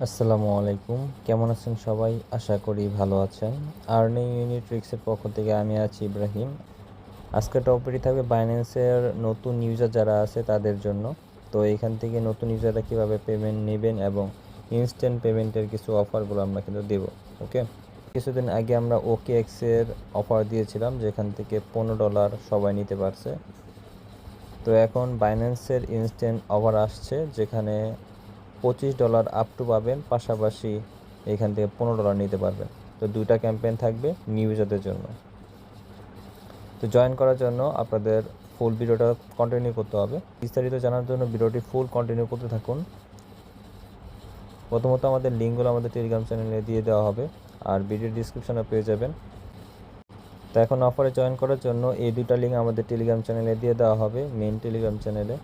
আসসালামু আলাইকুম, কেমন আছেন সবাই? আশা করি ভালো আছেন। আর্নিং ইউনিট ট্রিক্সের পক্ষ থেকে আমি আছি ইব্রাহিম। আজকের টপিকটি থাকবে বাইন্যান্সের নতুন ইউজার যারা আছে তাদের জন্য। তো এখান থেকে নতুন ইউজাররা কীভাবে পেমেন্ট নেবেন এবং ইনস্ট্যান্ট পেমেন্টের কিছু অফারগুলো আমরা কিন্তু দেব। ওকে, কিছুদিন আগে আমরা OKX-এর অফার দিয়েছিলাম যেখান থেকে $15 সবাই নিতে পারছে। তো এখন বাইন্যান্সের ইনস্ট্যান্ট অফার আসছে যেখানে $25 আপ টু পাবেন, পাশাপাশি এখান থেকে $15 নিতে পারবেন। তো দুইটা ক্যাম্পেইন থাকবে নিউ ইউজারদের জন্য। তো জয়েন করার জন্য আপনাদের ফুল ভিডিওটা কন্টিনিউ করতে হবে। বিস্তারিত জানার জন্য ভিডিওটি ফুল কন্টিনিউ করতে থাকুন। প্রথমত আমাদের লিঙ্কগুলো আমাদের টেলিগ্রাম চ্যানেলে দিয়ে দেওয়া হবে, আর ভিডিও ডিসক্রিপশনে পেয়ে যাবেন। তো এখন অফারে জয়েন করার জন্য এই দুটা লিঙ্ক আমাদের টেলিগ্রাম চ্যানেলে দিয়ে দেওয়া হবে, মেইন টেলিগ্রাম চ্যানেলে।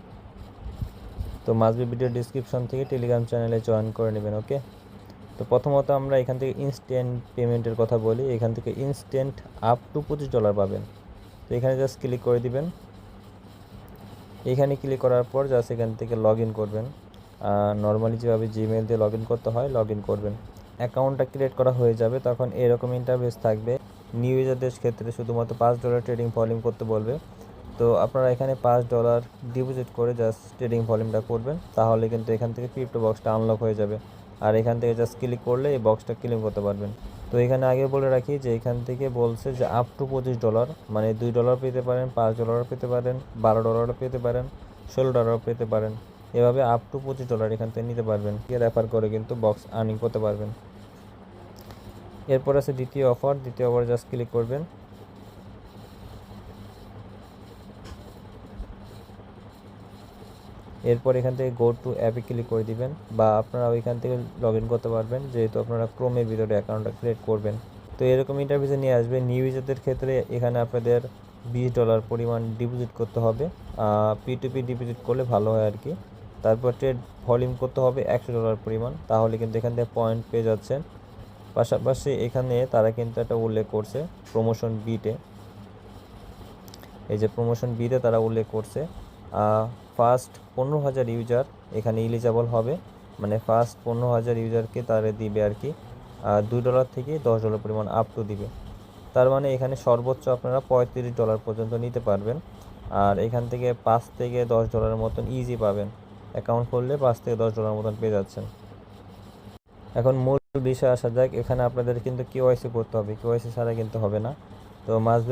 তো মাস্ট ভিডিও ডিসক্রিপশন থেকে টেলিগ্রাম চ্যানেলে জয়েন করে নেবেন। ওকে, তো প্রথমত আমরা এখান থেকে ইনস্ট্যান্ট পেমেন্টের কথা বলি। এখান থেকে ইনস্ট্যান্ট আপ টু $25 পাবেন। তো এখানে জাস্ট ক্লিক করে দিবেন। এখানে ক্লিক করার পর জাস্ট এখান থেকে লগ ইন করবেন। নর্মালি যেভাবে জিমেল দিয়ে লগ ইন করতে হয় লগ ইন করবেন। অ্যাকাউন্টটা ক্রিয়েট করা হয়ে যাবে, তখন এরকম ইন্টারফেস থাকবে। নিউ ইউজারদের ক্ষেত্রে শুধুমাত্র $5 ট্রেডিং ভলিউম করতে বলবে। তো আপনারা এখানে $5 ডিপোজিট করে জাস্ট ট্রেডিং ভলিউমটা করবেন, তাহলে কিন্তু এখান থেকে ক্রিপ্টো বক্সটা আনলক হয়ে যাবে। আর এখান থেকে জাস্ট ক্লিক করলে এই বক্সটা ক্লেম করতে পারবেন। তো এখানে আগে বলে রাখি যে এখান থেকে বলছে যে আপ টু $25, মানে $2 পেতে পারেন, $5 পেতে পারেন, $12 পেতে পারেন, $16 পেতে পারেন। এভাবে আপ টু $25 এখান থেকে নিতে পারবেন। রেফার করে কিন্তু বক্স আর্নিং করতে পারবেন। এরপর আছে দ্বিতীয় অফার জাস্ট ক্লিক করবেন। এরপর এখান থেকে গো টু অ্যাপে ক্লিক করে দিবেন, বা আপনারা ওইখান থেকে লগ ইন করতে পারবেন যেহেতু আপনারা ক্রোমের ভিতরে অ্যাকাউন্টটা ক্রিয়েট করবেন। তো এরকম ইন্টারফেসে নিয়ে আসবে। নিউ ইউজারদের ক্ষেত্রে এখানে আপনাদের $20 পরিমাণ ডিপোজিট করতে হবে। P2P ডিপোজিট করলে ভালো হয় আর কি। তারপর ট্রেড ভলিউম করতে হবে $100 পরিমাণ, তাহলে কিন্তু এখান থেকে পয়েন্ট পেয়ে যাচ্ছেন। পাশাপাশি এখানে তারা কিন্তু একটা উল্লেখ করছে প্রমোশন বিটে, এই যে প্রমোশন বিতে তারা উল্লেখ করছে ফার্স্ট 15,000 ইউজার এখানে এলিজিবল হবে, মানে ফার্স্ট 15,000 ইউজারকে তারা দিবে আর কি $2 থেকে $10 পরিমাণ আপ টু দিবে। তার মানে এখানে সর্বোচ্চ আপনারা $35 পর্যন্ত নিতে পারবেন। আর এখান থেকে $5 থেকে $10 মতন ইজি পাবেন। অ্যাকাউন্ট করলে $5 থেকে $10 মতন পেয়ে যাচ্ছেন। এখন মূল বিষয় আসা যাক। এখানে আপনাদের কিন্তু KYC করতে হবে, KYC ছাড়া কিন্তু হবে না। তো মাস্ট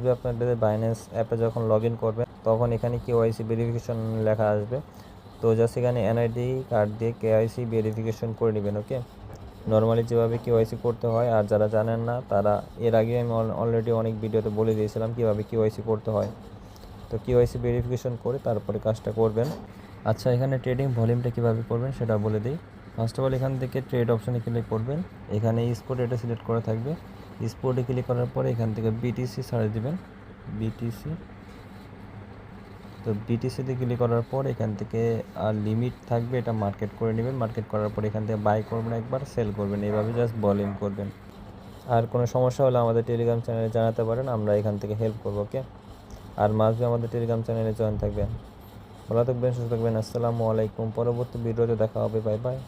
বি আপনাদের বাইন্যান্স অ্যাপে যখন লগ ইন করবেন তখন এখানে KYC ভেরিফিকেশন লেখা আসবে। তো জাস্ট এখানে NID কার্ড দিয়ে KYC ভেরিফিকেশন করে নেবেন। ওকে, নর্মালি যেভাবে KYC করতে হয়, আর যারা জানেন না তারা এর আগে আমি অলরেডি অনেক ভিডিওতে বলে দিয়েছিলাম কীভাবে KYC করতে হয়। তো KYC ভেরিফিকেশন করে তারপরে কাজটা করবেন। আচ্ছা, এখানে ট্রেডিং ভলিউমটা কীভাবে করবেন সেটা বলে দিই। ফার্স্ট অফ অল এখান থেকে ট্রেড অপশানে ক্লিক করবেন। এখানে স্পট এটা সিলেক্ট করা থাকবে। স্পটে ক্লিক করার পরে এখান থেকে BTC সার্চ দেবেন, BTC। তো BTCতে ক্লিক করার পর এখান থেকে আর লিমিট থাকবে, এটা মার্কেট করে নেবেন। মার্কেট করার পর এখান থেকে বাই করবেন, একবার সেল করবেন, এইভাবে জাস্ট ভলিউম করবেন। আর কোনো সমস্যা হলে আমাদের টেলিগ্রাম চ্যানেলে জানাতে পারেন, আমরা এখান থেকে হেল্প করবো। ওকে, আর মাস্ট আমাদের টেলিগ্রাম চ্যানেলে জয়েন থাকবেন। ভালো থাকবেন, সুস্থ থাকবেন। আসসালামু আলাইকুম। পরবর্তী ভিডিওতে দেখা হবে। Bye bye.